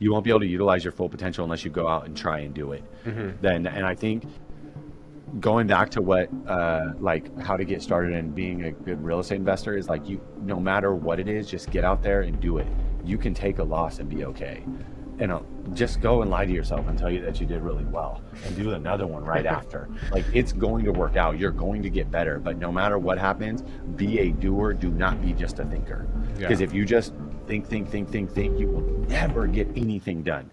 You won't be able to utilize your full potential unless you go out and try and do it. Then, and I think going back to what like how to get started and being a good real estate investor is like, you, no matter what it is, just get out there and do it. You can take a loss and be okay. And just go and lie to yourself and tell you that you did really well and do another one right after. Like, it's going to work out. You're going to get better. But no matter what happens, be a doer. Do not be just a thinker. Because if you just think, you will never get anything done.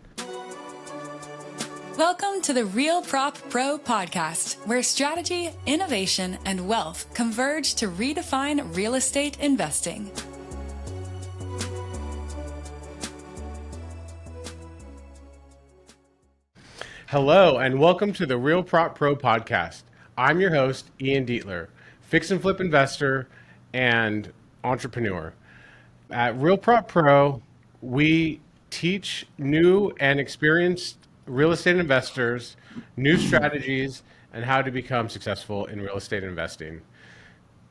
Welcome to the RealPropPro podcast, where strategy, innovation, and wealth converge to redefine real estate investing. Hello, and welcome to the RealPropPro podcast. I'm your host, Ian Dietler, fix and flip investor and entrepreneur. At RealPropPro, we teach new and experienced real estate investors new strategies and how to become successful in real estate investing.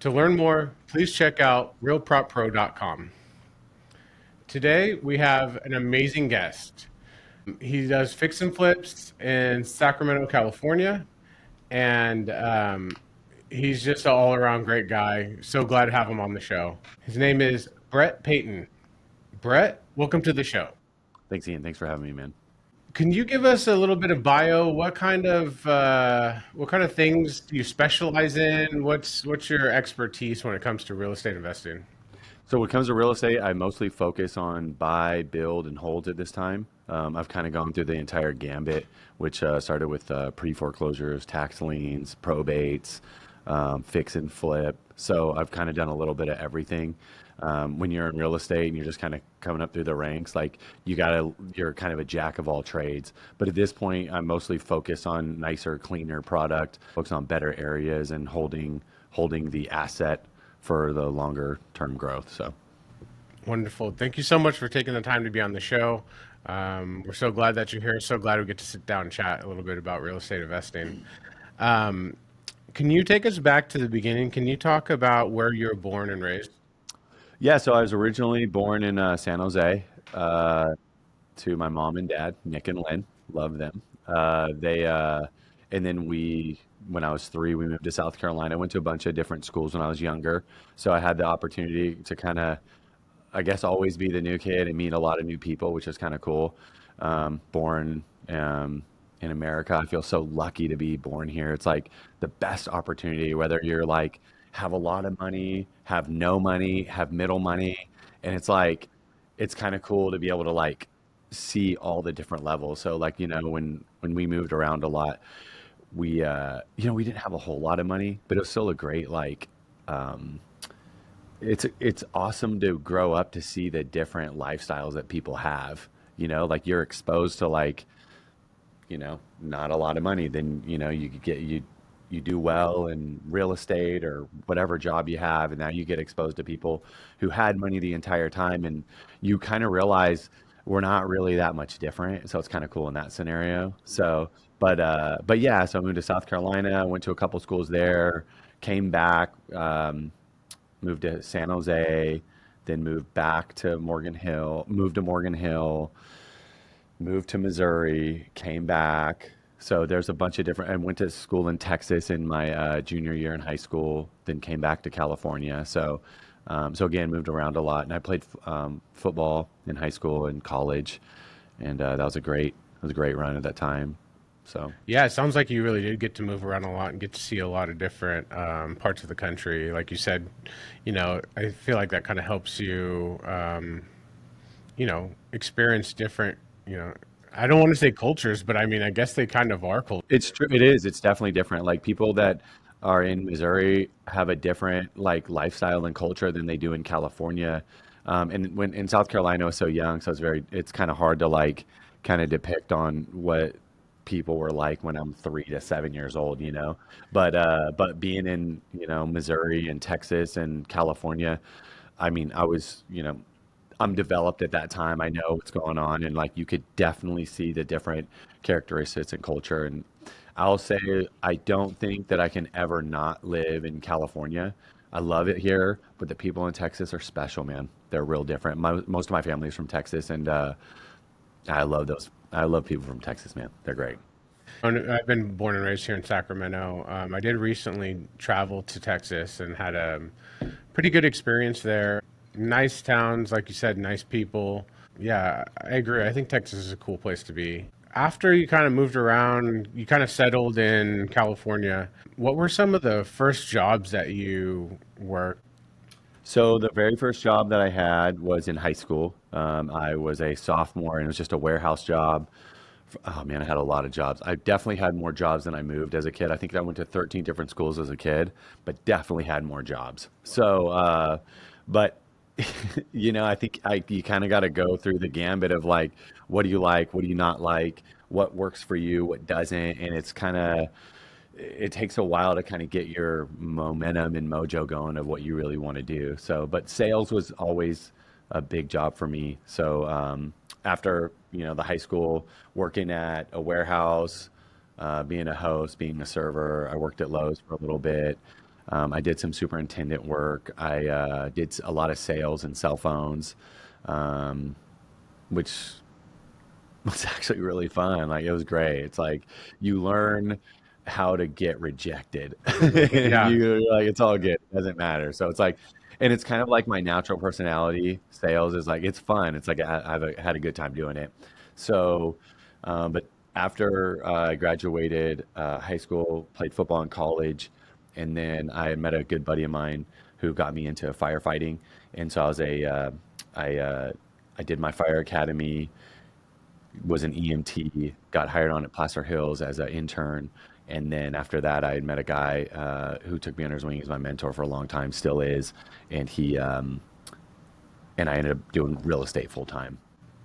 To learn more, please check out realproppro.com. Today, we have an amazing guest. He does fix and flips in Sacramento, California, and he's just an all-around great guy. So glad to have him on the show. His name is Brett Payton. Brett, welcome to the show. Thanks, Ian. Thanks for having me, man. Can you give us a little bit of bio? What kind of things do you specialize in? What's your expertise when it comes to real estate investing? So when it comes to real estate, I mostly focus on buy, build, and hold at this time. I've kind of gone through the entire gambit, which started with pre-foreclosures, tax liens, probates, fix and flip. So I've kind of done a little bit of everything. When you're in real estate and you're just kind of coming up through the ranks, like you're kind of a jack of all trades. But at this point, I'm mostly focused on nicer, cleaner product, focus on better areas and holding the asset for the longer term growth. So wonderful. Thank you so much for taking the time to be on the show. We're so glad that you're here. So glad we get to sit down and chat a little bit about real estate investing. Can you take us back to the beginning? Can you talk about where you were born and raised? yeah, so I was originally born in San Jose to my mom and dad, Nick and Lynn. Love them. And then when I was 3, we moved to South Carolina. I went to a bunch of different schools when I was younger. So I had the opportunity to kind of, I guess, always be the new kid and meet a lot of new people, which is kind of cool. Born in America, I feel so lucky to be born here. It's like the best opportunity, whether you're like, have a lot of money, have no money, have middle money. And it's like, it's kind of cool to be able to like see all the different levels. So like, when we moved around a lot, we didn't have a whole lot of money, but it was still a great, like, it's awesome to grow up to see the different lifestyles that people have, like you're exposed to like, not a lot of money, then, you do well in real estate or whatever job you have. And now you get exposed to people who had money the entire time, and you kind of realize we're not really that much different. So it's kind of cool in that scenario. So, but yeah, so I moved to South Carolina, went to a couple schools there, came back, moved to San Jose, then moved back to Morgan Hill, moved to Missouri, came back. So there's a bunch of different, I went to school in Texas in my junior year in high school, then came back to California. So again, moved around a lot, and I played football in high school and college, and that was a great run at that time. So yeah, it sounds like you really did get to move around a lot and get to see a lot of different parts of the country. Like you said, I feel like that kind of helps you, experience different, I don't want to say cultures, but I mean, I guess they kind of are cultures. it's true. It is. It's definitely different. Like people that are in Missouri have a different like lifestyle and culture than they do in California. And when in South Carolina I was so young, so it's kind of hard to like kind of depict on what people were like when I'm 3 to 7 years old, but being in, Missouri and Texas and California, I mean, I'm developed at that time. I know what's going on, and like you could definitely see the different characteristics and culture. And I'll say I don't think that I can ever not live in California. I love it here, but the people in Texas are special, man. They're real different. Most of my family is from Texas, and I love those. I love people from Texas, man. They're great. And I've been born and raised here in Sacramento. I did recently travel to Texas and had a pretty good experience there. Nice towns, like you said, nice people. Yeah, I agree. I think Texas is a cool place to be. After you kind of moved around, you kind of settled in California. What were some of the first jobs that you worked? So the very first job that I had was in high school. I was a sophomore, and it was just a warehouse job. Oh man, I had a lot of jobs. I definitely had more jobs than I moved as a kid. I think I went to 13 different schools as a kid, but definitely had more jobs. So, but I think you kind of got to go through the gambit of like, what do you like? What do you not like? What works for you? What doesn't? And it takes a while to kind of get your momentum and mojo going of what you really want to do. So, but sales was always a big job for me. So, after, the high school, working at a warehouse, being a host, being a server, I worked at Lowe's for a little bit. I did some superintendent work. I did a lot of sales and cell phones, which was actually really fun. Like it was great. It's like you learn how to get rejected. Yeah. You like it's all good. It doesn't matter. So it's like, and it's kind of like my natural personality. Sales is like it's fun. It's like I've had a good time doing it. So, but after I graduated high school, played football in college, and then I met a good buddy of mine who got me into firefighting. And so I did my fire academy, was an EMT, got hired on at Placer Hills as an intern. And then after that, I had met a guy who took me under his wing. He's my mentor for a long time, still is. And and I ended up doing real estate full time.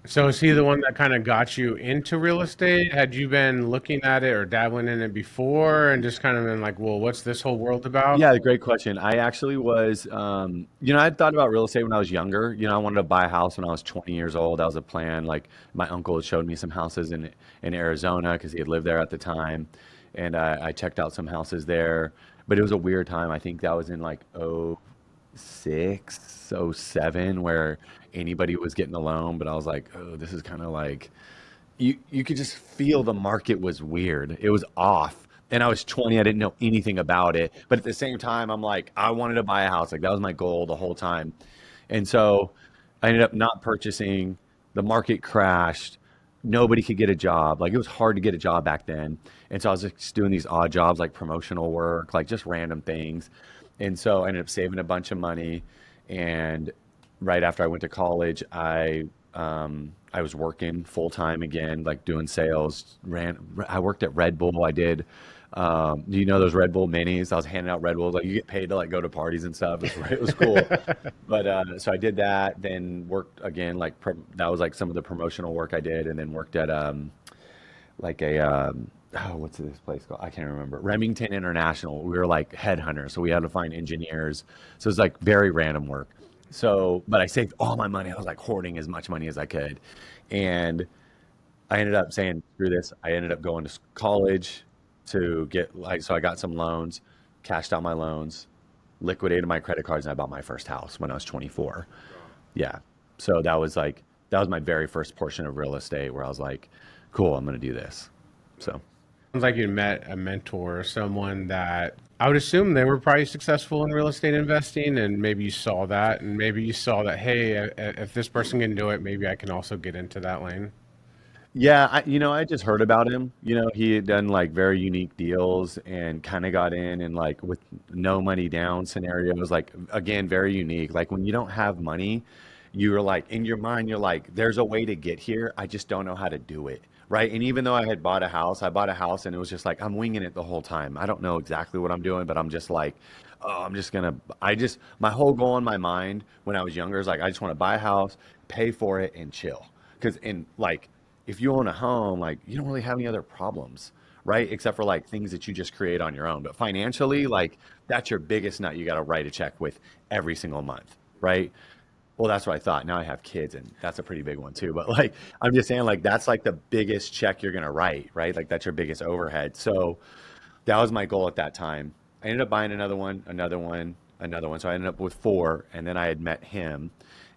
So is he the one that kind of got you into real estate? Had you been looking at it or dabbling in it before and just kind of been like, well, what's this whole world about? Yeah, great question. I actually was, I'd thought about real estate when I was younger. I wanted to buy a house when I was 20 years old. That was a plan. Like my uncle had showed me some houses in Arizona because he had lived there at the time. And I checked out some houses there. But it was a weird time. I think that was in like '06, '07, where anybody was getting a loan. But I was like, oh, this is kind of like, you could just feel the market was weird. It was off. And I was 20. I didn't know anything about it. But at the same time, I'm like, I wanted to buy a house. Like that was my goal the whole time. And so I ended up not purchasing. The market crashed. Nobody could get a job. Like it was hard to get a job back then. And so I was just doing these odd jobs like promotional work, like just random things. And so I ended up saving a bunch of money. And right after I went to college, I was working full time again, like doing sales. I worked at Red Bull. I did. Do you know those Red Bull minis? I was handing out Red Bulls. Like you get paid to like go to parties and stuff. It was cool. But so I did that. Then worked again. That was like some of the promotional work I did, and then worked at like a oh, what's this place called? I can't remember. Remington International. We were like headhunters, so we had to find engineers. So it's like very random work. So, but I saved all my money. I was like hoarding as much money as I could, and I ended up saying, "Screw this." I ended up going to college to get like so. I got some loans, cashed out my loans, liquidated my credit cards, and I bought my first house when I was 24. Yeah. So that was my very first portion of real estate where I was like, "Cool, I'm going to do this." So. Sounds like you met a mentor, someone that I would assume they were probably successful in real estate investing, and maybe you saw that, and maybe you saw that, hey, if this person can do it, maybe I can also get into that lane. Yeah, I just heard about him. He had done like very unique deals and kind of got in and like with no money down scenarios, like again, very unique. Like when you don't have money, you're like in your mind, you're like, there's a way to get here. I just don't know how to do it. Right. And even though I bought a house and it was just like, I'm winging it the whole time. I don't know exactly what I'm doing, but I'm just like, oh, my whole goal in my mind when I was younger is like, I just want to buy a house, pay for it and chill. Cause in like, if you own a home, like you don't really have any other problems, right? Except for like things that you just create on your own. But financially, like that's your biggest nut you got to write a check with every single month, right? Well, that's what I thought. Now I have kids, and that's a pretty big one too. But like, I'm just saying, like that's like the biggest check you're gonna write, right? Like that's your biggest overhead. So that was my goal at that time. I ended up buying another one, another one, another one. So I ended up with four, and then I had met him,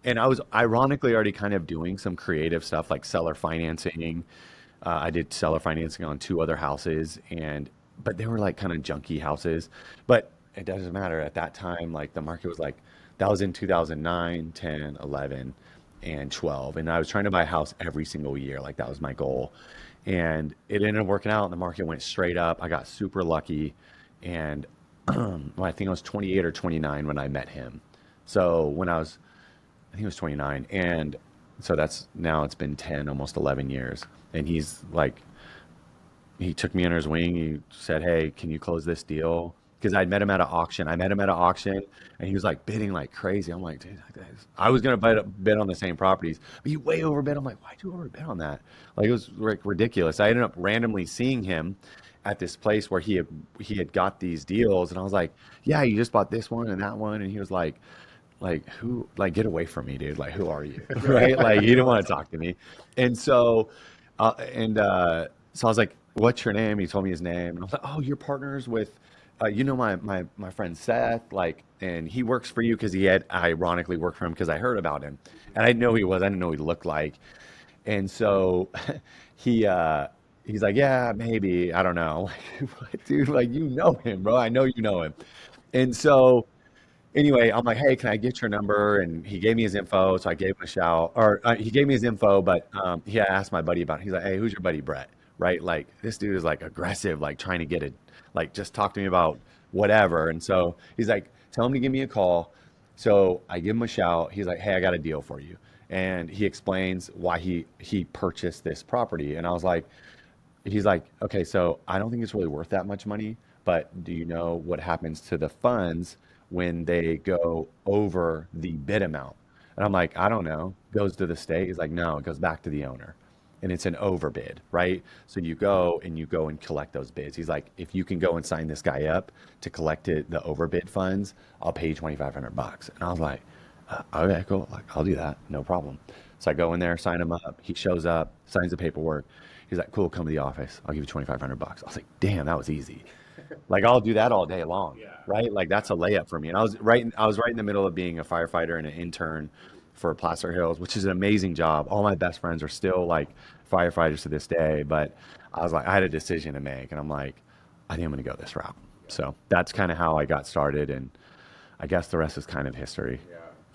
And I was ironically already kind of doing some creative stuff like seller financing. I did seller financing on two other houses, but they were like kind of junky houses. But it doesn't matter at that time. Like the market was like, that was in 2009, 10, 11, and 12. And I was trying to buy a house every single year. Like that was my goal. And it ended up working out and the market went straight up. I got super lucky. And well, I think I was 28 or 29 when I met him. So I think it was 29. And so now it's been 10, almost 11 years. And he's like, he took me under his wing. He said, "Hey, can you close this deal?" Because I'd met him at an auction. I met him at an auction and he was like bidding like crazy. I'm like, dude, I was going to bid on the same properties, but you way overbid. I'm like, why'd you overbid on that? Like it was like ridiculous. I ended up randomly seeing him at this place where he had got these deals. And I was like, yeah, you just bought this one and that one. And he was like who, like, get away from me, dude. Like, who are you? Right? Like, he didn't want to talk to me. And so I was like, what's your name? He told me his name. And I was like, oh, you're partners with, my friend Seth, like, and he works for you because he had ironically worked for him because I heard about him. And I didn't know who he was. I didn't know what he looked like. And so he, he's like, yeah, maybe. I don't know. Like, what, dude, like, you know him, bro. I know you know him. And so anyway, I'm like, hey, can I get your number? And he gave me his info. So I gave him a shout, or he gave me his info, but he had asked my buddy about it. He's like, hey, who's your buddy, Brett? Right? Like, this dude is like aggressive, like trying to get it, like just talk to me about whatever. And so he's like, tell him to give me a call. So I give him a shout. He's like, hey, I got a deal for you. And he explains why he purchased this property. And I was like, he's like, okay, so I don't think it's really worth that much money, but do you know what happens to the funds when they go over the bid amount? And I'm like, I don't know. Goes to the state. He's like, no, it goes back to the owner. And it's an overbid, right? So you go and collect those bids. He's like, if you can go and sign this guy up to collect the overbid funds, I'll pay you $2,500. And I was like, okay, cool. Like, I'll do that. No problem. So I go in there, sign him up. He shows up, signs the paperwork. He's like, cool, come to the office. I'll give you $2,500. I was like, damn, that was easy. Like, I'll do that all day long, right? Like, that's a layup for me. And I was right in the middle of being a firefighter and an intern for Placer Hills, which is an amazing job. All my best friends are still like firefighters to this day. But I was like, I had a decision to make, and I'm like, I think I'm going to go this route. So that's kind of how I got started, and I guess the rest is kind of history.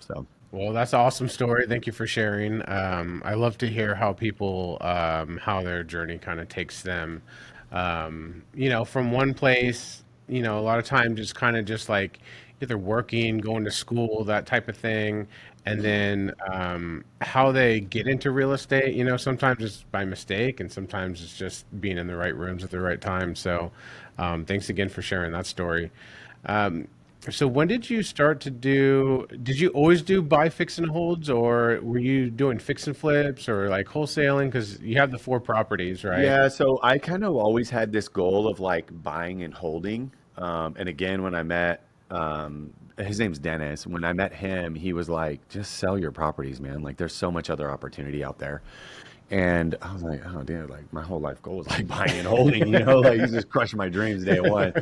So. Well, that's an awesome story. Thank you for sharing. I love to hear how people, how their journey kind of takes them, from one place, a lot of times just kind of just like either working, going to school, that type of thing. And then how they get into real estate, sometimes it's by mistake and sometimes it's just being in the right rooms at the right time. So thanks again for sharing that story. So when did you start to did you always do buy, fix, and holds, or were you doing fix and flips or like wholesaling? Because you have the 4 properties, right? Yeah, so I kind of always had this goal of like buying and holding. And again, when I met, his name's Dennis. When I met him, he was like, just sell your properties, man. Like, there's so much other opportunity out there. And I was like, oh, dude, like my whole life goal was like buying and holding, like he's just crushing my dreams day one.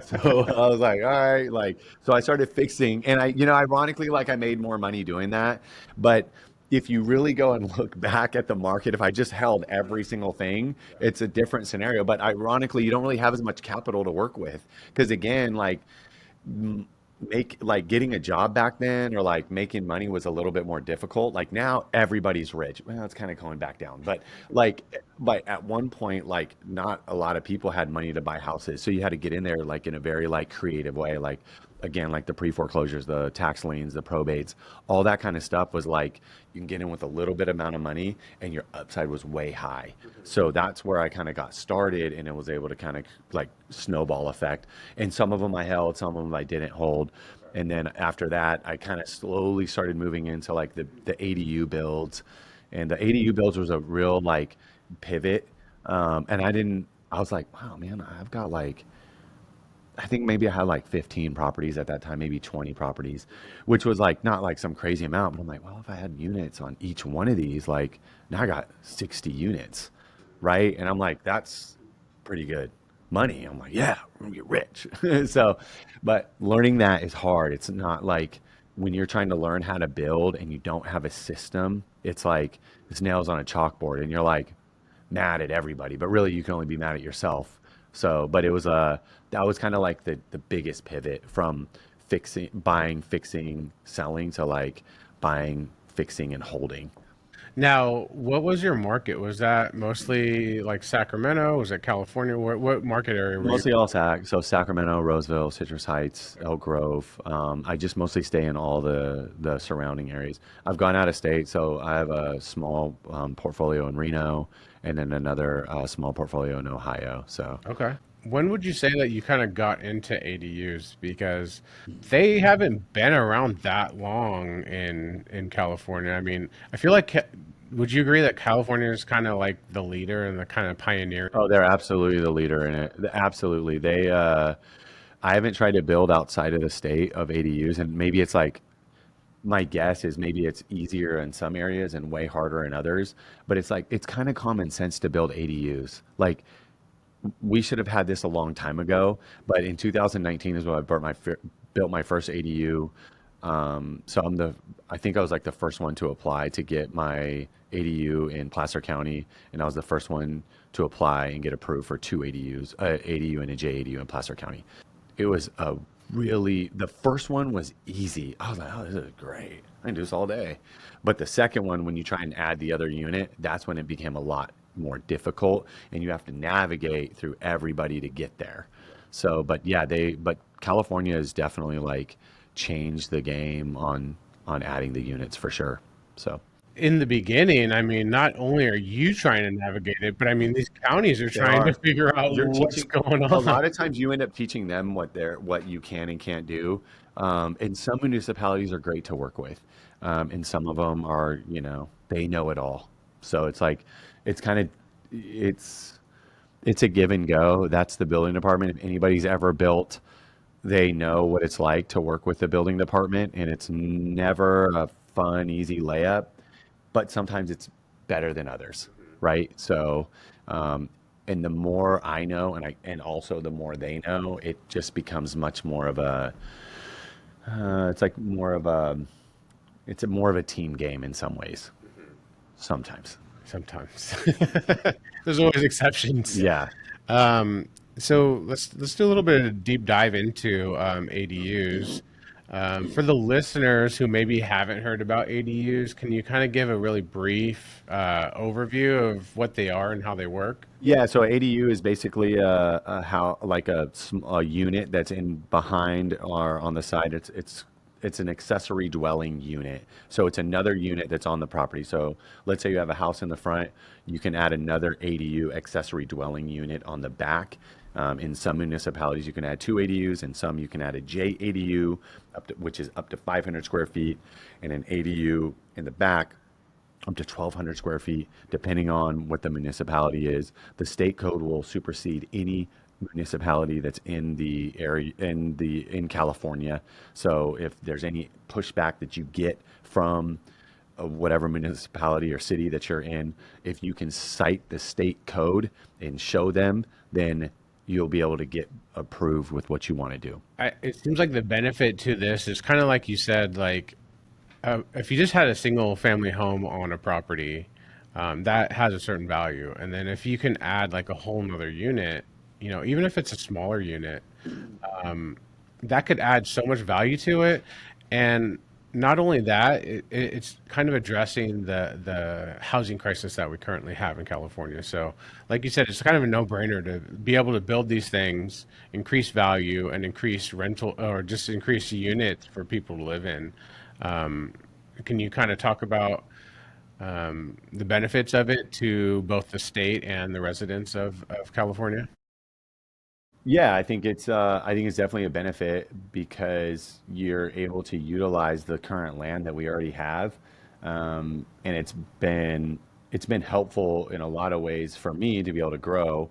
So I was like, all right, like, so I started fixing, and ironically, like I made more money doing that. But if you really go and look back at the market, if I just held every single thing, it's a different scenario. But ironically, you don't really have as much capital to work with. Because again, like, getting a job back then or like making money was a little bit more difficult. Like now everybody's rich. Well, it's kind of going back down, but at one point, like not a lot of people had money to buy houses. So you had to get in there like in a very like creative way. Like, again, like the pre-foreclosures, the tax liens, the probates, all that kind of stuff was like, you can get in with a little bit amount of money and your upside was way high. So that's where I kind of got started, and it was able to kind of like snowball effect. And some of them I held, some of them I didn't hold. And then after that, I kind of slowly started moving into like the ADU builds, and the ADU builds was a real like pivot. And I was like, wow, man, I've got like, I think maybe I had like 15 properties at that time, maybe 20 properties, which was like not like some crazy amount. But I'm like, well, if I had units on each one of these, like now I got 60 units, right? And I'm like, that's pretty good money. I'm like, yeah, we're gonna get rich. So, but learning that is hard. It's not like when you're trying to learn how to build and you don't have a system, it's like it's nails on a chalkboard, and you're like mad at everybody, but really you can only be mad at yourself. So, but it was that was kind of like the biggest pivot from buying, fixing, selling to like buying, fixing, and holding. Now, what was your market? Was that mostly like Sacramento? Was it California? What market area were you? Mostly all so Sacramento, Roseville, Citrus Heights, Elk Grove. I just mostly stay in all the surrounding areas. I've gone out of state, so I have a small portfolio in Reno, and then another small portfolio in Ohio. So Okay. When would you say that you kind of got into ADUs? Because they haven't been around that long in California. I mean, I feel like, would you agree that California is kind of like the leader and the kind of pioneer? oh, they're absolutely the leader in it. Absolutely, I haven't tried to build outside of the state of ADUs, and maybe it's like my guess is maybe it's easier in some areas and way harder in others. But it's like it's kind of common sense to build ADUs. Like we should have had this a long time ago, but in 2019 is when I built my first ADU. So I think I was like the first one to apply to get my ADU in Placer County, and I was the first one to apply and get approved for two ADUs, ADU and a JADU in Placer County. It was the first one was easy. I was like, oh, this is great. I can do this all day. But the second one, when you try and add the other unit, that's when it became a lot more difficult, and you have to navigate through everybody to get there. So, but yeah, but California has definitely like changed the game on adding the units for sure. So In the beginning, I mean, not only are you trying to navigate it, but I mean, these counties are there trying to are figure out you're what's teaching going a on. lot of times you end up teaching them what you can and can't do. And some municipalities are great to work with, and some of them are, they know it all. So it's like it's kind of it's it's a give and go. That's the building department. If anybody's ever built, they know what it's like to work with the building department, and it's never a fun, easy layup, but sometimes it's better than others, right? So, um, and the more I know, and also the more they know, it just becomes much more of it's like it's more of a team game in some ways, sometimes. Sometimes there's always exceptions. Yeah. Um, so let's do a little bit of deep dive into ADUs. For the listeners who maybe haven't heard about ADUs, can you kind of give a really brief overview of what they are and how they work? Yeah, so ADU is basically a how like a unit that's in behind or on the side. It's an accessory dwelling unit. So it's another unit that's on the property. So let's say you have a house in the front, you can add another ADU, accessory dwelling unit, on the back. In some municipalities, you can add two ADUs, and some you can add a JADU, which is up to 500 square feet, and an ADU in the back up to 1,200 square feet, depending on what the municipality is. The state code will supersede any municipality that's in the area in California. So if there's any pushback that you get from whatever municipality or city that you're in, if you can cite the state code and show them, then you'll be able to get approved with what you want to do. It seems like the benefit to this is kind of like you said, like if you just had a single family home on a property, that has a certain value. And then if you can add like a whole nother unit, even if it's a smaller unit, that could add so much value to it. And not only that, it's kind of addressing the housing crisis that we currently have in California. So, like you said, it's kind of a no-brainer to be able to build these things, increase value, and increase rental or just increase units for people to live in. Can you kind of talk about the benefits of it to both the state and the residents of California? Yeah, I think it's definitely a benefit because you're able to utilize the current land that we already have, and it's been helpful in a lot of ways for me to be able to grow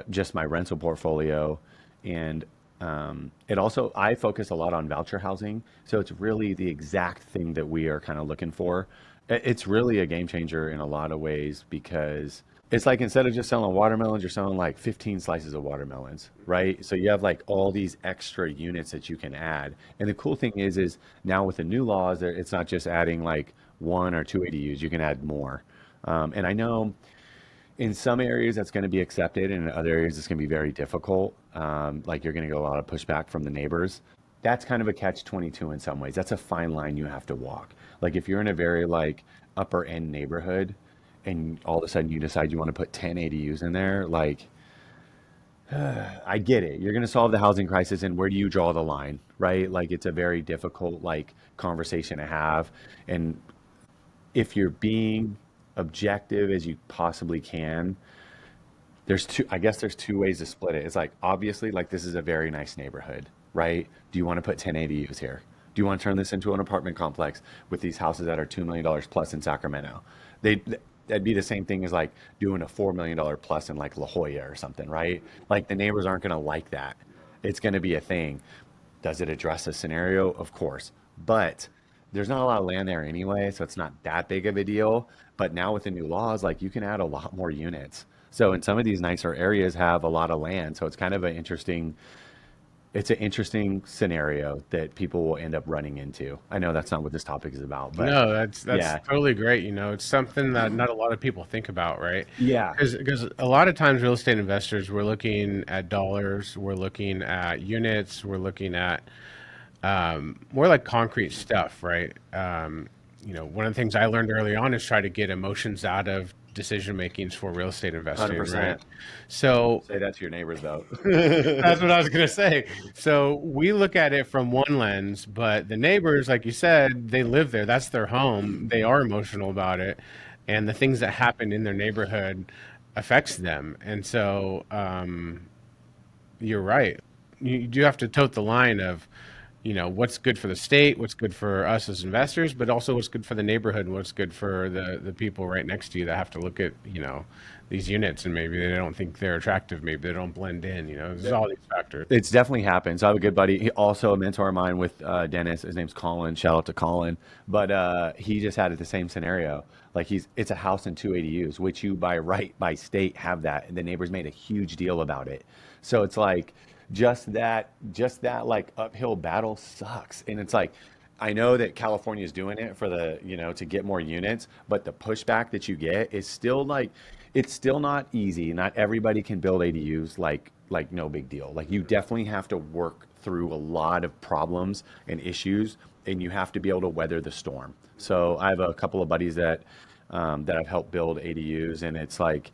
just my rental portfolio, and it also I focus a lot on voucher housing, so it's really the exact thing that we are kind of looking for. It's really a game changer in a lot of ways because It's like instead of just selling watermelons, you're selling like 15 slices of watermelons, right? So you have like all these extra units that you can add. And the cool thing is now with the new laws, it's not just adding like one or two ADUs, you can add more. And I know in some areas that's going to be accepted, and in other areas it's going to be very difficult. Like you're going to get a lot of pushback from the neighbors. That's kind of a catch-22 in some ways. That's a fine line you have to walk. Like if you're in a very like upper end neighborhood and all of a sudden you decide you want to put 10 ADUs in there, like I get it. You're going to solve the housing crisis, and where do you draw the line, right? Like it's a very difficult like conversation to have. And if you're being objective as you possibly can, I guess there's two ways to split it. It's like obviously like this is a very nice neighborhood, right? Do you want to put 10 ADUs here? Do you want to turn this into an apartment complex with these houses that are $2 million plus in Sacramento? They That'd be the same thing as like doing a $4 million plus in like La Jolla or something, right? Like the neighbors aren't going to like that. It's going to be a thing. Does it address a scenario? Of course, but there's not a lot of land there anyway, so it's not that big of a deal. But now with the new laws, like you can add a lot more units. So in some of these nicer areas have a lot of land, so it's an interesting scenario that people will end up running into. I know that's not what this topic is about, but No, that's yeah, totally great. It's something that not a lot of people think about, right? yeah, Because a lot of times real estate investors, we're looking at dollars, we're looking at units, we're looking at more like concrete stuff, right? One of the things I learned early on is try to get emotions out of decision makings for real estate investing, right? 100%. So Say that to your neighbors though. that's what I was going to say. So we look at it from one lens, but the neighbors, like you said, they live there. That's their home. They are emotional about it. And the things that happen in their neighborhood affects them. And so you're right. You do have to tote the line of, what's good for the state, what's good for us as investors, but also what's good for the neighborhood and what's good for the people right next to you that have to look at, these units and maybe they don't think they're attractive. Maybe they don't blend in, there's all these factors. It's definitely happened. So I have a good buddy, he also a mentor of mine with Dennis. His name's Colin. Shout out to Colin. But he just had it the same scenario. Like it's a house and two ADUs, which you by right, by state have that. And the neighbors made a huge deal about it. So it's like just that like uphill battle sucks. And it's like, I know that California is doing it for to get more units, but the pushback that you get is still like, it's still not easy. Not everybody can build ADUs like no big deal. Like you definitely have to work through a lot of problems and issues, and you have to be able to weather the storm. So I have a couple of buddies that I've helped build ADUs, and it's like,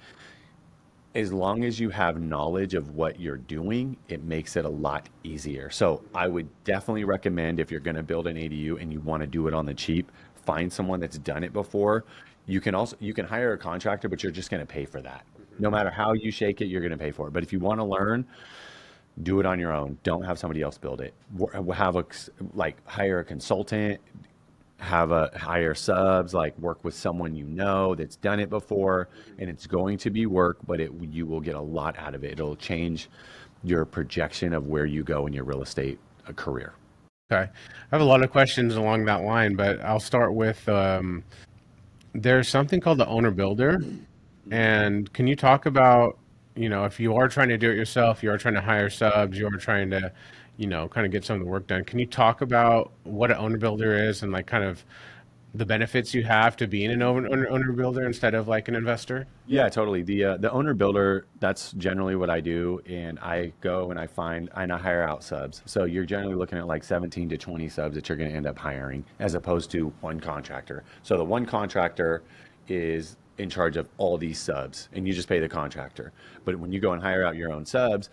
as long as you have knowledge of what you're doing, it makes it a lot easier. So I would definitely recommend, if you're going to build an ADU and you want to do it on the cheap, find someone that's done it before. You can hire a contractor, but you're just going to pay for that. No matter how you shake it, you're going to pay for it. But if you want to learn, do it on your own. Don't have somebody else build it. Hire a consultant, hire subs, like work with someone that's done it before, and it's going to be work, but you will get a lot out of it. It'll change your projection of where you go in your real estate career. Okay. I have a lot of questions along that line, but I'll start with there's something called the owner builder. And can you talk about, if you are trying to do it yourself, you are trying to hire subs, you are trying to, kind of get some of the work done. Can you talk about what an owner builder is and like kind of the benefits you have to being an owner builder instead of like an investor? Yeah, totally. The owner builder, that's generally what I do, and I go and I hire out subs. So you're generally looking at like 17 to 20 subs that you're going to end up hiring, as opposed to one contractor. So the one contractor is in charge of all these subs, and you just pay the contractor. But when you go and hire out your own subs,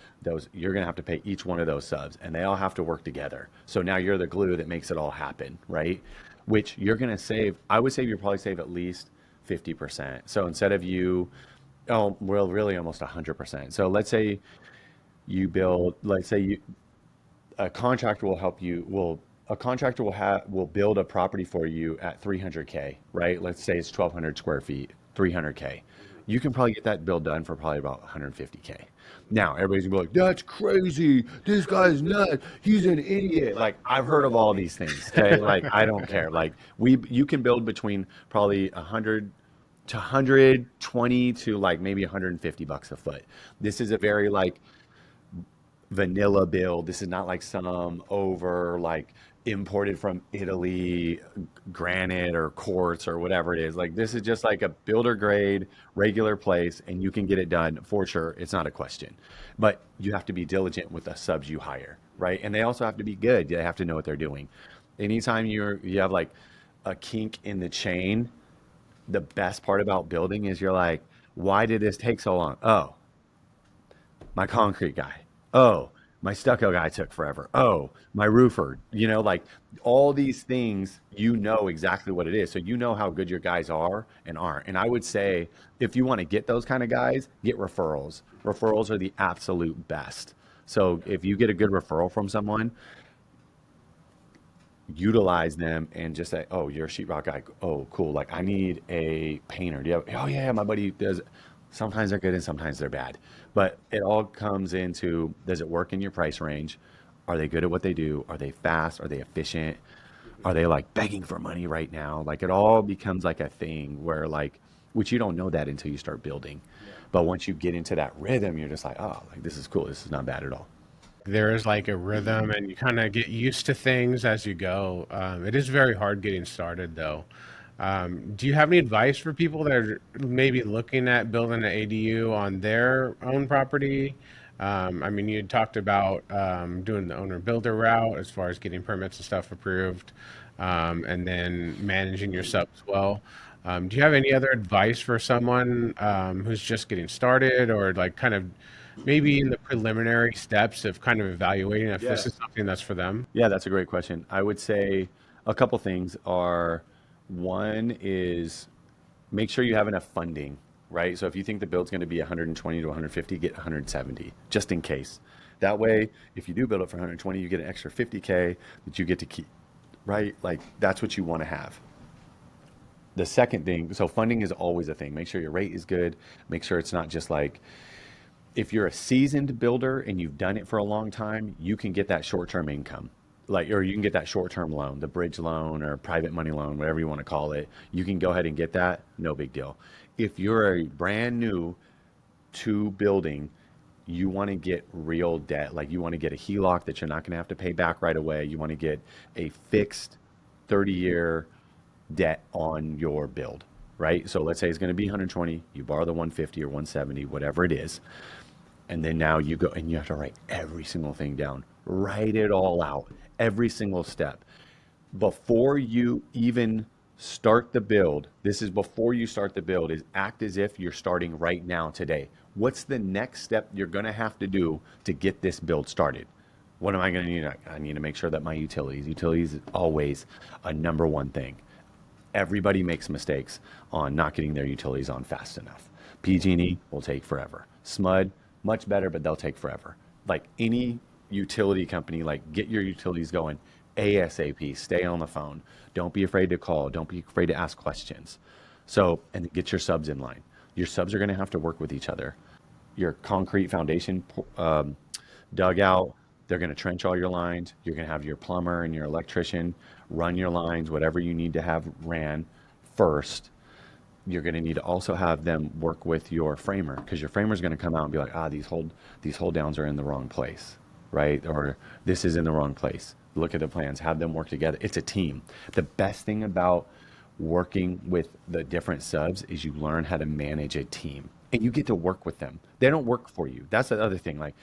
you're going to have to pay each one of those subs, and they all have to work together. So now you're the glue that makes it all happen, right? Which you're going to save. I would say you'll probably save at least 50%. So instead of really almost 100%. So let's say a contractor will help you. A contractor will build a property for you at 300K, right? Let's say it's 1,200 square feet, 300K. You can probably get that build done for probably about 150K. Now everybody's gonna be like, "That's crazy. This guy's nuts. He's an idiot." Like I've heard of all these things. Okay, like I don't care. Like you can build between probably to 120 to like maybe 150 bucks a foot. This is a very like vanilla build. This is not like some over like imported from Italy granite or quartz or whatever it is. Like this is just like a builder grade regular place and you can get it done for sure. It's not a question. But you have to be diligent with the subs you hire, right? And they also have to be good. They have to know what they're doing. Anytime you have like a kink in the chain, the best part about building is you're like, why did this take so long? Oh, my concrete guy. Oh, my stucco guy took forever. Oh, my roofer. Like all these things, exactly what it is. So you know how good your guys are and aren't. And I would say if you want to get those kind of guys, get referrals. Referrals are the absolute best. So if you get a good referral from someone, utilize them and just say, oh, you're a sheetrock guy. Oh, cool. Like I need a painter. Do you have, oh yeah, my buddy does. Sometimes they're good and sometimes they're bad. But it all comes into, does it work in your price range? Are they good at what they do? Are they fast? Are they efficient? Are they like begging for money right now? Like it all becomes like a thing where like, which you don't know that until you start building. But once you get into that rhythm, you're just like, oh, like this is cool. This is not bad at all. There is like a rhythm, and you kind of get used to things as you go. It is very hard getting started, though. Do you have any advice for people that are maybe looking at building an ADU on their own property? I mean, you had talked about doing the owner builder route as far as getting permits and stuff approved, and then managing your subs well. Do you have any other advice for someone who's just getting started, or like kind of maybe in the preliminary steps of kind of evaluating if Yeah. this is something that's for them? Yeah, that's a great question. I would say a couple things are one is make sure you have enough funding, right? So if you think the build's going to be 120 to 150, get 170 just in case. That way, if you do build it for 120, you get an extra 50K that you get to keep, right? Like that's what you want to have. The second thing, so funding is always a thing. Make sure your rate is good. Make sure it's not just like if you're a seasoned builder and you've done it for a long time, you can get that short-term income. Like, or you can get that short-term loan, the bridge loan or private money loan, whatever you want to call it. You can go ahead and get that, no big deal. If you're a brand new to building, you want to get real debt. Like you want to get a HELOC that you're not going to have to pay back right away. You want to get a fixed 30-year debt on your build, right? So let's say it's going to be 120, you borrow the 150 or 170, whatever it is. And then now you go and you have to write every single thing down, write it all out, every single step. Before you even start the build, this is before you start the build, is act as if you're starting right now today. What's the next step you're going to have to do to get this build started? What am I going to need? I need to make sure that my utilities is always a number one thing. Everybody makes mistakes on not getting their utilities on fast enough. PG&E will take forever. SMUD, much better, but they'll take forever. Like any utility company, like get your utilities going ASAP. Stay on the phone. Don't be afraid to call. Don't be afraid to ask questions. So, and get your subs in line. Your subs are going to have to work with each other. Your concrete foundation dug out, they're going to trench all your lines. You're going to have your plumber and your electrician run your lines, whatever you need to have ran first. You're going to need to also have them work with your framer because your framer is going to come out and be like, these hold downs are in the wrong place, right? Or this is in the wrong place. Look at the plans, have them work together. It's a team. The best thing about working with the different subs is you learn how to manage a team and you get to work with them. They don't work for you. That's the other thing. Like,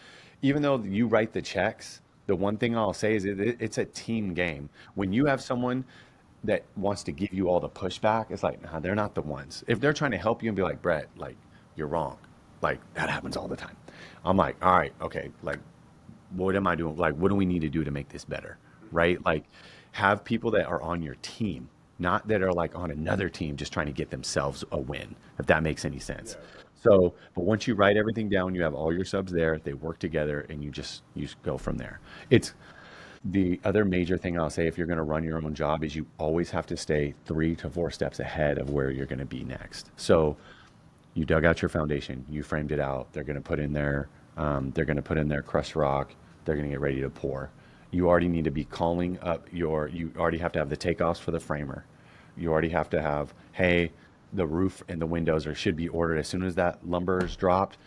even though you write the checks, the one thing I'll say is it's a team game. When you have someone that wants to give you all the pushback, it's like, nah, they're not the ones. If they're trying to help you and be like, Brett, like, you're wrong. Like, that happens all the time. I'm like, all right, okay, like, what am I doing? Like, what do we need to do to make this better? Right? Like, have people that are on your team, not that are like on another team just trying to get themselves a win, if that makes any sense. So, but once you write everything down, you have all your subs there, they work together, and you just go from there. It's the other major thing I'll say if you're going to run your own job is you always have to stay 3 to 4 steps ahead of where you're going to be next. So you dug out your foundation, you framed it out. They're going to put in their crushed rock. They're going to get ready to pour. You already need to be you already have to have the takeoffs for the framer. You already have to have, hey, the roof and the windows should be ordered as soon as that lumber is dropped.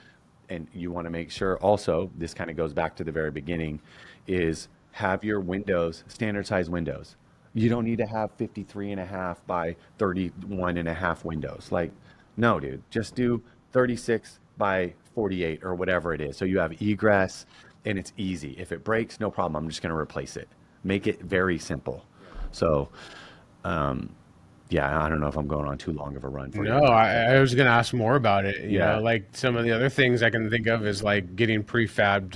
And you want to make sure also, this kind of goes back to the very beginning, is have your windows standard size windows. You don't need to have 53 and a half by 31 and a half windows. Like, no, dude, just do 36 by 48 or whatever it is. So you have egress and it's easy. If it breaks, no problem. I'm just going to replace it. Make it very simple. So, yeah, I don't know if I'm going on too long of a run for you. No, I was going to ask more about it. You Yeah. know, like some of the other things I can think of is like getting prefabbed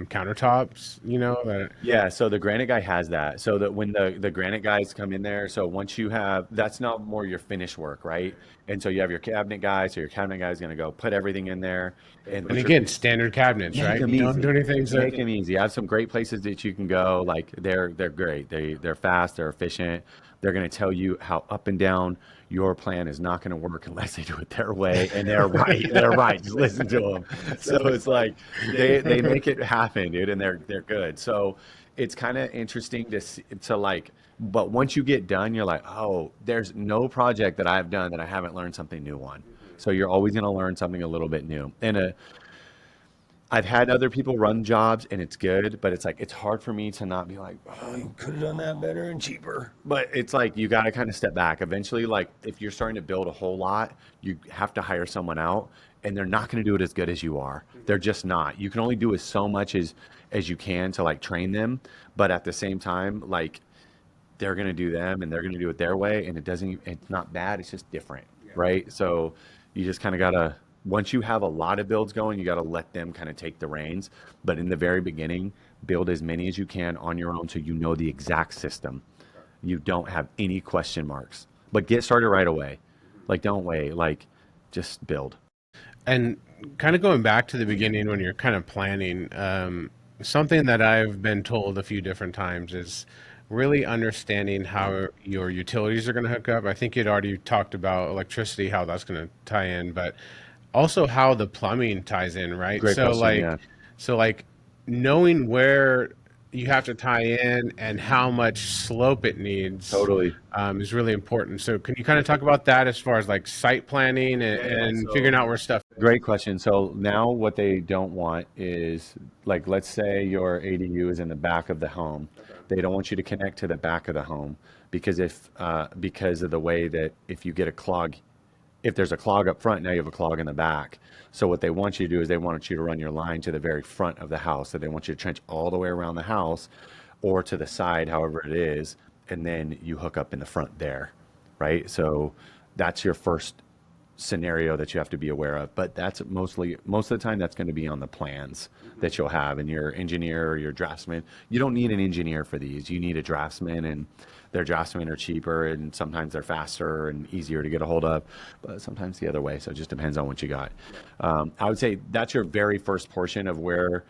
countertops, you know, that, Yeah, so the granite guy has that. So that when the granite guys come in there, so once you have, that's not more your finish work, right? And so you have your cabinet guy, so your cabinet guy is going to go put everything in there and and again, standard cabinets, make right? them You don't easy. do anything. So, Make them easy. I have some great places that you can go. Like they're great. They're fast. They're efficient. They're going to tell you how up and down your plan is not going to work unless they do it their way, and they're right. They're right. Just listen to them. So it's like they make it happen, dude, and they're good. So it's kind of interesting to like. But once you get done, you're like, oh, there's no project that I've done that I haven't learned something new on. So you're always going to learn something a little bit new. And I've had other people run jobs and it's good, but it's like it's hard for me to not be like, oh, you could have done that better and cheaper. But it's like you got to kind of step back. Eventually, like if you're starting to build a whole lot, you have to hire someone out, and they're not going to do it as good as you are. They're just not. You can only do as so much as you can to like train them, but at the same time, like they're going to do them and they're going to do it their way, and it's not bad. It's just different, right? So you just kind of got to, once you have a lot of builds going, you got to let them kind of take the reins. But in the very beginning, build as many as you can on your own so you know the exact system. You don't have any question marks. But get started right away. Like, don't wait. Like, just build. and kind of going back to the beginning when you're kind of planning, something that I've been told a few different times is really understanding how your utilities are going to hook up. I think you'd already talked about electricity, how that's going to tie in, but also how the plumbing ties in, right? Great So question. Yeah. like knowing where you have to tie in and how much slope it needs Totally. is really important. So can you kind of talk about that as far as like site planning and So figuring out where stuff? great question. So now what they don't want is like, let's say your ADU is in the back of the home. They don't want you to connect to the back of the home because because of the way that if you get a clog, if there's a clog up front, now you have a clog in the back. So what they want you to do is they want you to run your line to the very front of the house. So they want you to trench all the way around the house or to the side, however it is, and then you hook up in the front there, right? So that's your first scenario that you have to be aware of. But that's most of the time that's going to be on the plans that you'll have, and your engineer or your draftsman. You don't need an engineer for these. You need a draftsman, and their draftsmen are cheaper, and sometimes they're faster and easier to get a hold of, but sometimes the other way. So it just depends on what you got. I would say that's your very first portion of where,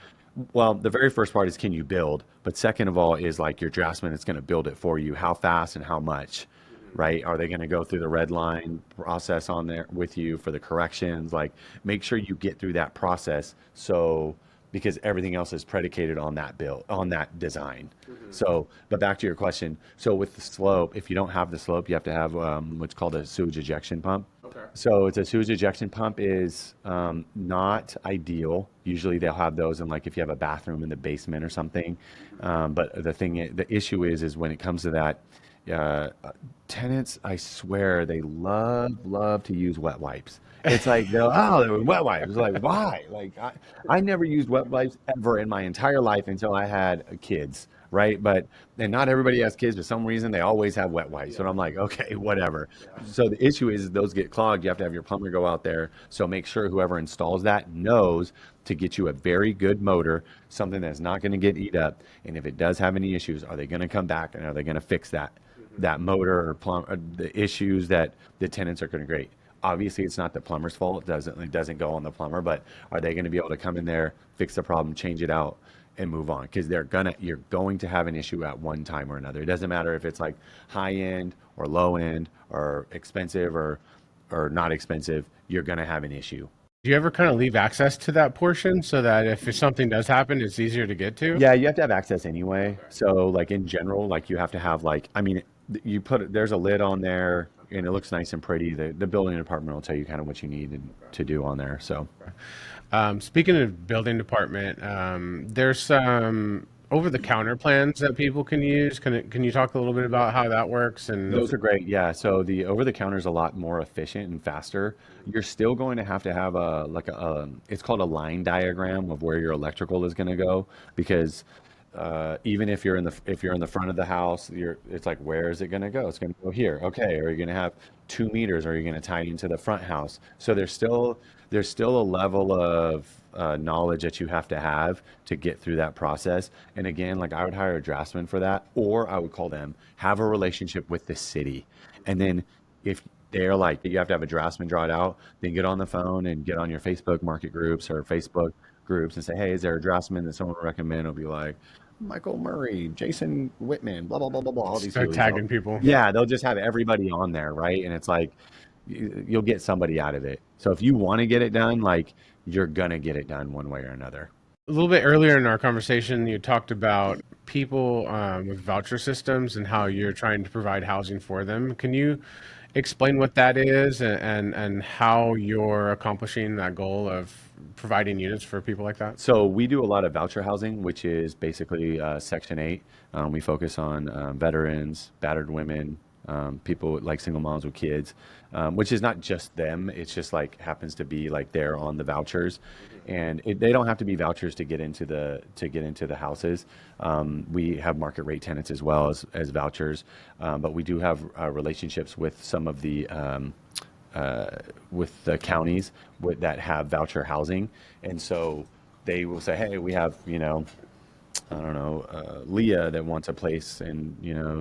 well, the very first part is can you build, but second of all is like your draftsman is going to build it for you. How fast and how much, right? Are they going to go through the red line process on there with you for the corrections? Like make sure you get through that process. So because everything else is predicated on that build, on that design. So, but back to your question. So with the slope, if you don't have the slope, you have to have what's called a sewage ejection pump. So it's a sewage ejection pump is not ideal. Usually they'll have those in like if you have a bathroom in the basement or something. But the issue is when it comes to that, tenants, I swear they love to use wet wipes. It's like there were wet wipes. Like why? Like I never used wet wipes ever in my entire life until I had kids, right? And not everybody has kids, but for some reason they always have wet wipes. And I'm like, okay, whatever. So the issue is those get clogged. You have to have your plumber go out there. So make sure whoever installs that knows to get you a very good motor, something that's not going to get eat up. And if it does have any issues, are they going to come back and are they going to fix that motor or the issues that the tenants are going to create? Obviously, it's not the plumber's fault. It doesn't go on the plumber, but are they going to be able to come in there, fix the problem, change it out, and move on? Because you're going to have an issue at one time or another. It doesn't matter if it's like high end or low end or expensive or not expensive. You're going to have an issue. Do you ever kind of leave access to that portion so that if something does happen, it's easier to get to? Yeah, you have to have access anyway. So like in general, like you have to have like, I mean, there's a lid on there. and it looks nice and pretty. The building department will tell you kind of what you need to do on there. So Speaking of building department, there's some over-the-counter plans that people can use. Can you talk a little bit about how that works? And those are great. Yeah. So the over the counter is a lot more efficient and faster. You're still going to have a like a it's called a line diagram of where your electrical is going to go because even if you're in the front of the house, it's like where is it going to go? It's going to go here. Okay. Are you going to have 2 meters? Or are you going to tie into the front house? So there's still a level of knowledge that you have to get through that process. And again, like I would hire a draftsman for that, or I would call them, have a relationship with the city. And then if they're like, you have to have a draftsman draw it out, then get on the phone and get on your Facebook market groups or Facebook groups and say, hey, is there a draftsman that someone would recommend? It'll be like, Michael Murray, Jason Whitman, blah, blah, blah, blah, blah, all these start people. tagging people. Yeah, they'll just have everybody on there, right? And it's like, you'll get somebody out of it. So if you want to get it done, like you're gonna get it done one way or another. A little bit earlier in our conversation, you talked about people with voucher systems and how you're trying to provide housing for them. Can you explain what that is and how you're accomplishing that goal of providing units for people like that? So we do a lot of voucher housing, which is basically Section 8. We focus on veterans, battered women, people like single moms with kids, which is not just them. It's just like happens to be like they're on the vouchers, and they don't have to be vouchers to get into the houses. We have market rate tenants as well as vouchers, but we do have relationships with some of the with the counties that have voucher housing, and so they will say, hey, we have I don't know, Leah that wants a place and,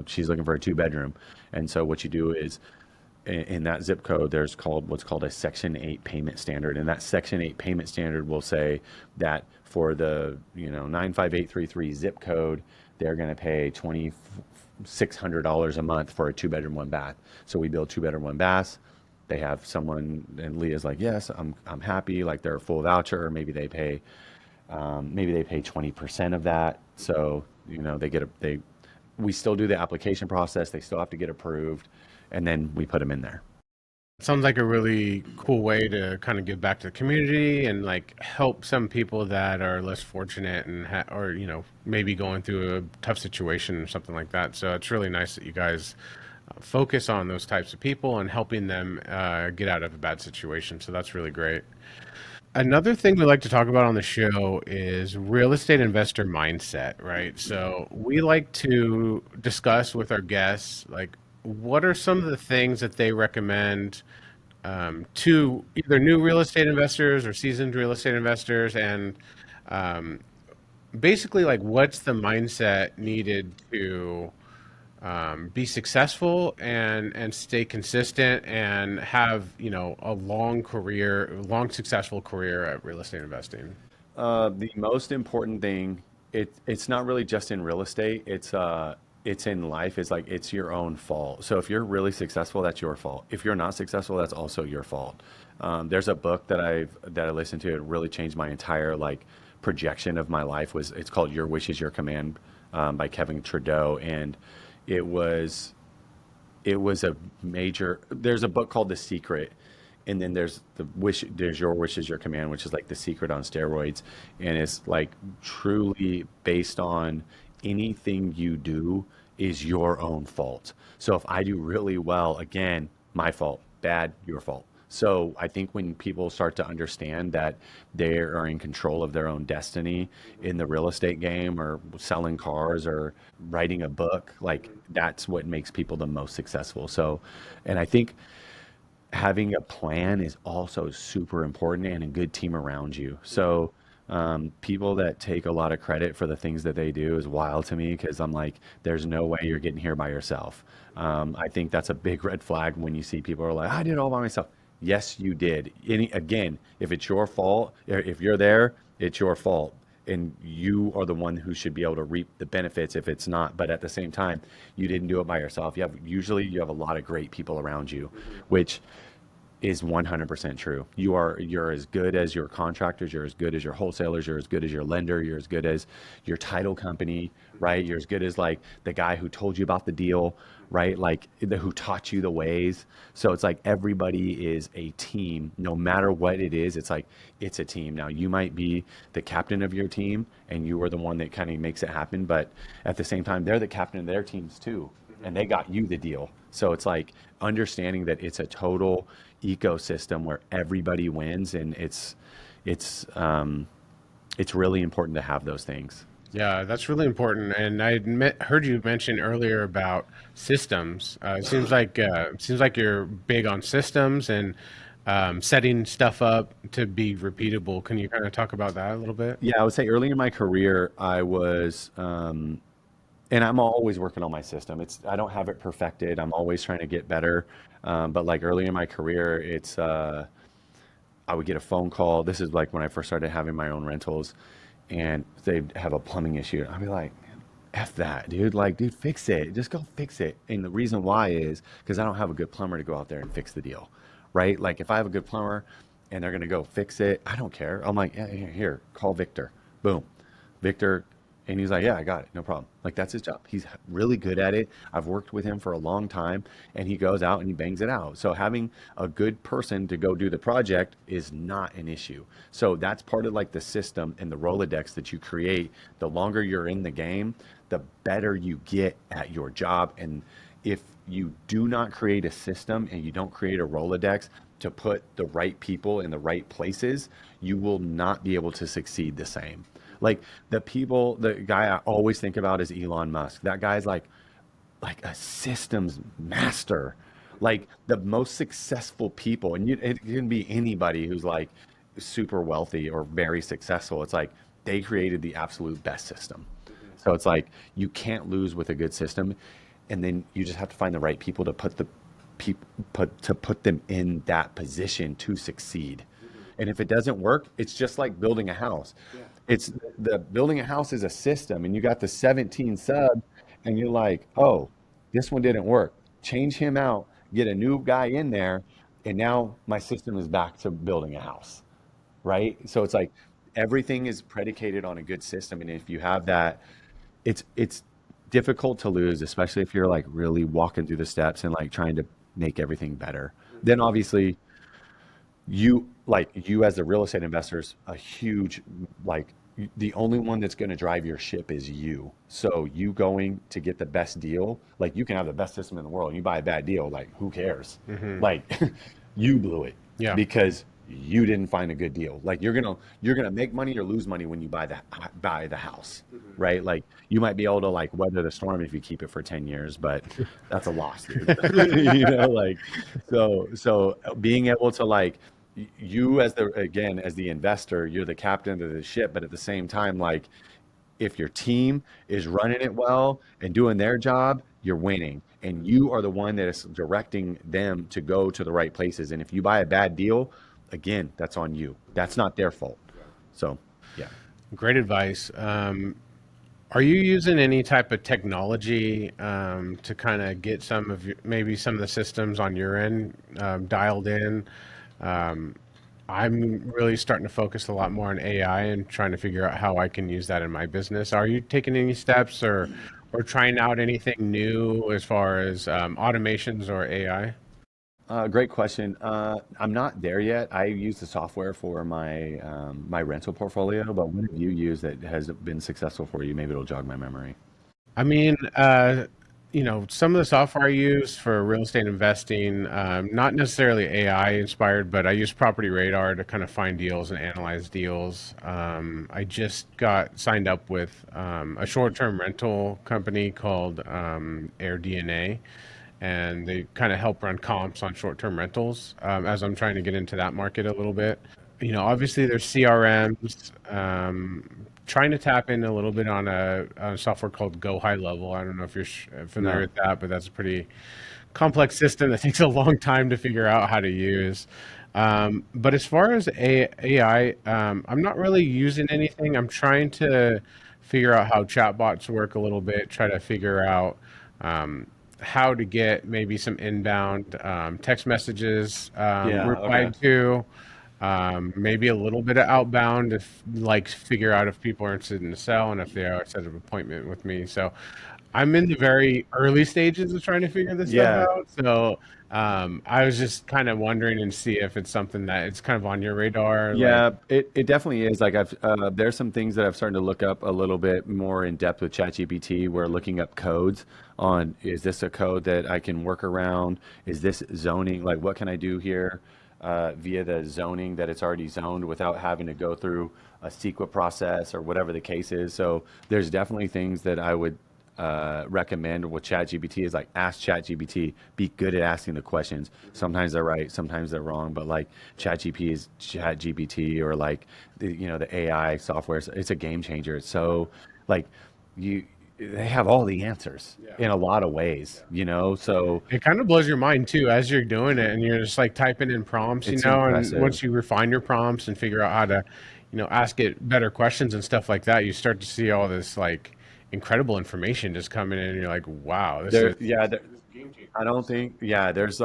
she's looking for a 2 bedroom. And so what you do is in that zip code, there's what's called a Section 8 payment standard. And that Section 8 payment standard will say that for the, 95833 zip code, they're going to pay $2,600 a month for a 2 bedroom, 1 bath. So we build 2 bedroom, 1 baths. They have someone, and Leah's like, yes, I'm happy. Like they're a full voucher, or maybe they pay 20% of that. So, we still do the application process. They still have to get approved, and then we put them in there. It sounds like a really cool way to kind of give back to the community and like help some people that are less fortunate and or maybe going through a tough situation or something like that. So it's really nice that you guys focus on those types of people and helping them get out of a bad situation. So that's really great. Another thing we like to talk about on the show is real estate investor mindset, right? So we like to discuss with our guests, like, what are some of the things that they recommend to either new real estate investors or seasoned real estate investors, and basically, like, what's the mindset needed to be successful and stay consistent and have a long successful career at real estate investing? The most important thing, it's not really just in real estate. It's in life. It's like it's your own fault. So if you're really successful, that's your fault. If you're not successful, that's also your fault. There's a book that I listened to. It really changed my entire projection of my life. It's called Your Wish Is Your Command by Kevin Trudeau, and it was a major. There's a book called The Secret, and then there's Your Wish Is Your Command, which is like The Secret on steroids, and it's like truly based on anything you do is your own fault. So if I do really well, again, my fault. Bad, your fault. So I think when people start to understand that they are in control of their own destiny in the real estate game or selling cars or writing a book, that's what makes people the most successful. So, and I think having a plan is also super important, and a good team around you. So people that take a lot of credit for the things that they do is wild to me, because I'm like, there's no way you're getting here by yourself. I think that's a big red flag when you see people are like, I did it all by myself. Yes, you did. Again, if it's your fault, if you're there, it's your fault. And you are the one who should be able to reap the benefits if it's not. But at the same time, you didn't do it by yourself. Usually you have a lot of great people around you, which is 100% true. You're as good as your contractors, you're as good as your wholesalers, you're as good as your lender, you're as good as your title company, right? You're as good as like the guy who told you about the deal, right? Like who taught you the ways. So it's like everybody is a team, no matter what it is. It's like it's a team. Now you might be the captain of your team and you are the one that kind of makes it happen, but at the same time, they're the captain of their teams too, and they got you the deal. So it's like understanding that it's a total ecosystem where everybody wins, and it's really important to have those things. Yeah, that's really important. And heard you mention earlier about systems. It seems like you're big on systems and setting stuff up to be repeatable. Can you kind of talk about that a little bit? Yeah, I would say early in my career, I was, and I'm always working on my system. I don't have it perfected. I'm always trying to get better. But like early in my career, I would get a phone call. This is like when I first started having my own rentals, and they'd have a plumbing issue. I'd be like, "Man, F that, dude. Like, dude, fix it. Just go fix it." And the reason why is because I don't have a good plumber to go out there and fix the deal, right? Like, if I have a good plumber and they're going to go fix it, I don't care. I'm like, yeah, here, call Victor. Boom. Victor. And he's like, yeah, I got it. No problem. Like, that's his job. He's really good at it. I've worked with him for a long time, and he goes out and he bangs it out. So having a good person to go do the project is not an issue. So that's part of like the system and the Rolodex that you create. The longer you're in the game, the better you get at your job. And if you do not create a system and you don't create a Rolodex to put the right people in the right places, you will not be able to succeed the same. Like the guy I always think about is Elon Musk. That guy's like a systems master, like the most successful people. And it can be anybody who's like super wealthy or very successful. It's like they created the absolute best system. So it's like you can't lose with a good system, and then you just have to find the right people to put them in that position to succeed. And if it doesn't work, it's just like building a house. It's the building a house is a system, and you got the 17 subs, and you're like, oh, this one didn't work. Change him out, get a new guy in there, and now my system is back to building a house, right? So it's like everything is predicated on a good system, and if you have that, it's difficult to lose, especially if you're like really walking through the steps and like trying to make everything better. Then obviously you as a real estate investors, a huge like the only one that's going to drive your ship is you. So you going to get the best deal, like you can have the best system in the world and you buy a bad deal, like who cares? Like you blew it Yeah. because you didn't find a good deal. Like you're gonna make money or lose money when you buy the house, right? Like you might be able to like weather the storm if you keep it for 10 years, but that's a loss, dude. Like so being able to like you as the investor, you're the captain of the ship, but at the same time, like if your team is running it well and doing their job, you're winning. And you are the one that is directing them to go to the right places. And if you buy a bad deal, again, that's on you. That's not their fault. So, yeah. Great advice. Are you using any type of technology to kind of get maybe some of the systems on your end dialed in? I'm really starting to focus a lot more on AI and trying to figure out how I can use that in my business. Are you taking any steps or trying out anything new as far as automations or AI? Great question. I'm not there yet. I use the software for my rental portfolio, but what have you used that has been successful for you? Maybe it'll jog my memory. I mean, some of the software I use for real estate investing, not necessarily AI inspired, but I use Property Radar to kind of find deals and analyze deals. I just got signed up with a short-term rental company called AirDNA, and they kind of help run comps on short-term rentals as I'm trying to get into that market a little bit. Obviously there's CRMs, trying to tap in a little bit on a software called Go High Level. I don't know if you're familiar No. with that, but that's a pretty complex system that takes a long time to figure out how to use. But as far as AI, I'm not really using anything. I'm trying to figure out how chatbots work a little bit, try to figure out how to get maybe some inbound text messages Yeah. Okay. replied to, maybe a little bit of outbound if like figure out if people are interested in the sell and if they are set an appointment with me. So I'm in the very early stages of trying to figure this stuff Yeah. out. So I was just kind of wondering and see if it's something that it's kind of on your radar. Like, Yeah, it definitely is. Like I've there's some things that I've started to look up a little bit more in depth with ChatGPT. We're looking up codes on, is this a code that I can work around? Is this zoning? Like what can I do here via the zoning that it's already zoned without having to go through a CEQA process or whatever the case is. So there's definitely things that I would recommend with ChatGPT is like ask ChatGPT, be good at asking the questions. Sometimes they're right, sometimes they're wrong, but like ChatGPT is ChatGPT or like the AI software. It's a game changer. It's so like you they have all the answers in a lot of ways, so it kind of blows your mind too as you're doing it and you're just like typing in prompts, it's and impressive. once you refine your prompts and figure out how to, ask it better questions and stuff like that, you start to see all this like incredible information just coming in and you're like, wow, this There, is yeah, there, I don't think, yeah, there's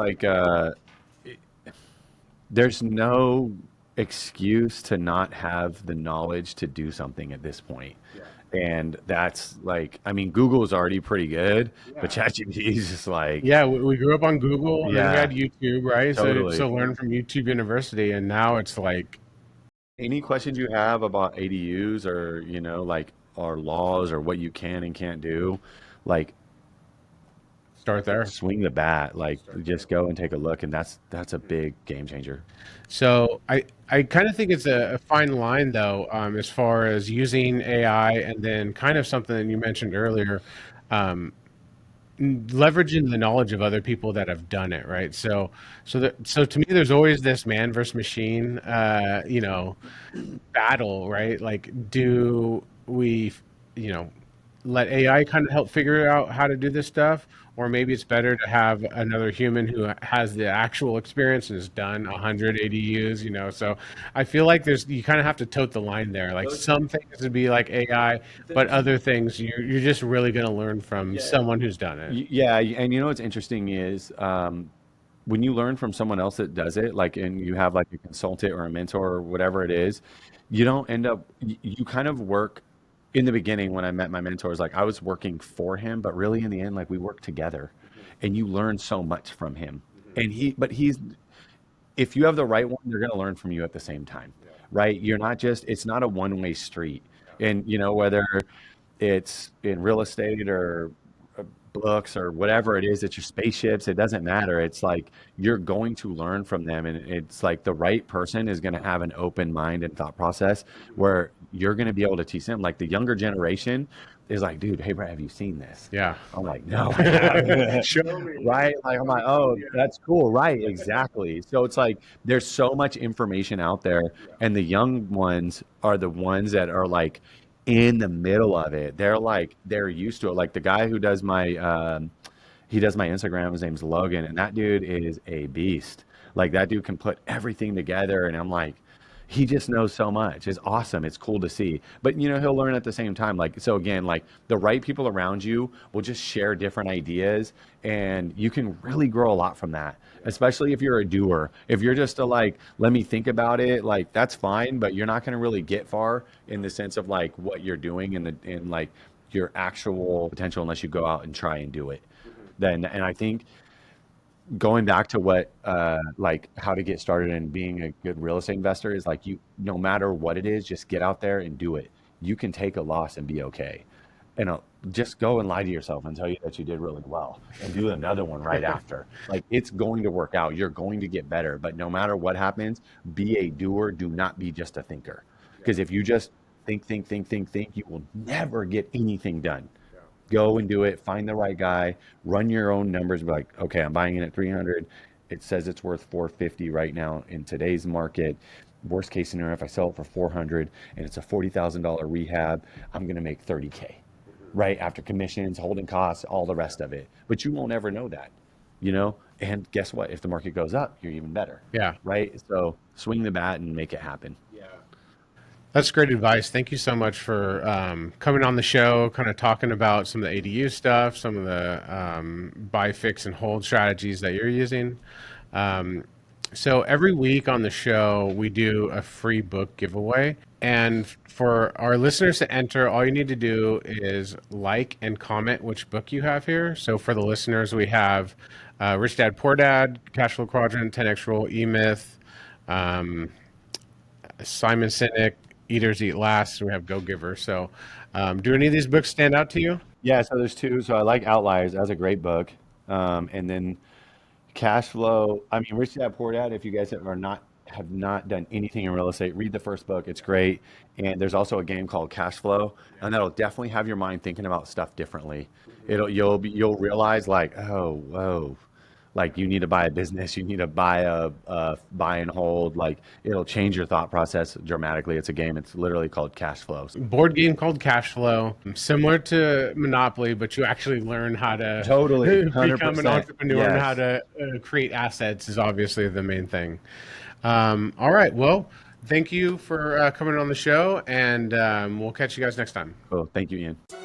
no excuse to not have the knowledge to do something at this point. And that's like, I mean, Google is already pretty good, but ChatGPT is just like, yeah, we grew up on Google and then we had yeah, YouTube, right? So totally. learn from YouTube University, and now it's like Any questions you have about ADUs or, like, or laws or what you can and can't do, like, start there. swing the bat, like, just go and take a look. And that's a big game changer. So I kind of think it's a fine line though, as far as using AI and then kind of something that you mentioned earlier, um, leveraging the knowledge of other people that have done it, right? So to me, there's always this man versus machine, battle, right? Like, do we, you know, let AI kind of help figure out how to do this stuff, or maybe it's better to have another human who has the actual experience and has done 100 ADUs, So I feel like you kind of have to tote the line there. Like some things would be like AI, but other things you're just really going to learn from someone who's done it. Yeah, and what's interesting is when you learn from someone else that does it, like, and you have like a consultant or a mentor or whatever it is, you don't end up, you kind of work in the beginning when I met my mentors, like I was working for him, but really in the end, like we work together and you learn so much from him. And but if you have the right one, they're going to learn from you at the same time, right? It's not a one-way street. And, whether it's in real estate or books or whatever it is, it's your spaceships, it doesn't matter. It's like you're going to learn from them. And it's like the right person is going to have an open mind and thought process where you're going to be able to teach them. Like the younger generation is like, dude, hey, Brett, have you seen this? Yeah. I'm like, no, I haven't. Show me. Right? Like, I'm like, oh, that's cool. Right. Exactly. So it's like there's so much information out there, and the young ones are the ones that are like in the middle of it. They're used to it. Like the guy who does he does my Instagram. His name's Logan, and that dude is a beast. Like that dude can put everything together, and I'm like, he just knows so much. It's awesome. It's cool to see. But he'll learn at the same time. Like so again, like the right people around you will just share different ideas, and you can really grow a lot from that. Especially if you're a doer. If you're just like, let me think about it, like that's fine, but you're not going to really get far in the sense of like what you're doing and in like your actual potential unless you go out and try and do it. Then and I think going back to what like how to get started and being a good real estate investor is like you no matter what it is, just get out there and do it. You can take a loss and be okay. And just go and lie to yourself and tell you that you did really well and do another one right after. Like it's going to work out. You're going to get better. But no matter what happens, be a doer. Do not be just a thinker. Because if you just think, you will never get anything done. Go and do it. Find the right guy. Run your own numbers. Be like, okay, I'm buying it at 300. It says it's worth 450 right now in today's market. Worst case scenario, if I sell it for 400 and it's a $40,000 rehab, I'm going to make 30K, right? After commissions, holding costs, all the rest of it. But you won't ever know that, And guess what? If the market goes up, you're even better. Yeah. Right? So swing the bat and make it happen. That's great advice. Thank you so much for coming on the show, kind of talking about some of the ADU stuff, some of the buy, fix, and hold strategies that you're using. So every week on the show, we do a free book giveaway. And for our listeners to enter, all you need to do is like and comment which book you have here. So for the listeners, we have Rich Dad, Poor Dad, Cash Flow Quadrant, 10X Rule, E-Myth, Simon Sinek, Eaters Eat Last. We have Go Giver. So do any of these books stand out to you? Yeah, so there's two. So I like Outliers. That's a great book. And then Cash Flow. I mean, Rich Dad Poor Dad. If you guys have not done anything in real estate, read the first book. It's great. And there's also a game called Cash Flow, and that'll definitely have your mind thinking about stuff differently. You'll realize like, oh, whoa, like you need to buy a business, you need to buy a buy and hold. Like it'll change your thought process dramatically. It's a game. It's literally called Cash Flow. Board game called Cash Flow, similar to Monopoly, but you actually learn how to Totally, become an 100%. entrepreneur and how Yes. to create assets is obviously the main thing. All right. Well, thank you for coming on the show, and we'll catch you guys next time. Cool. Thank you, Ian.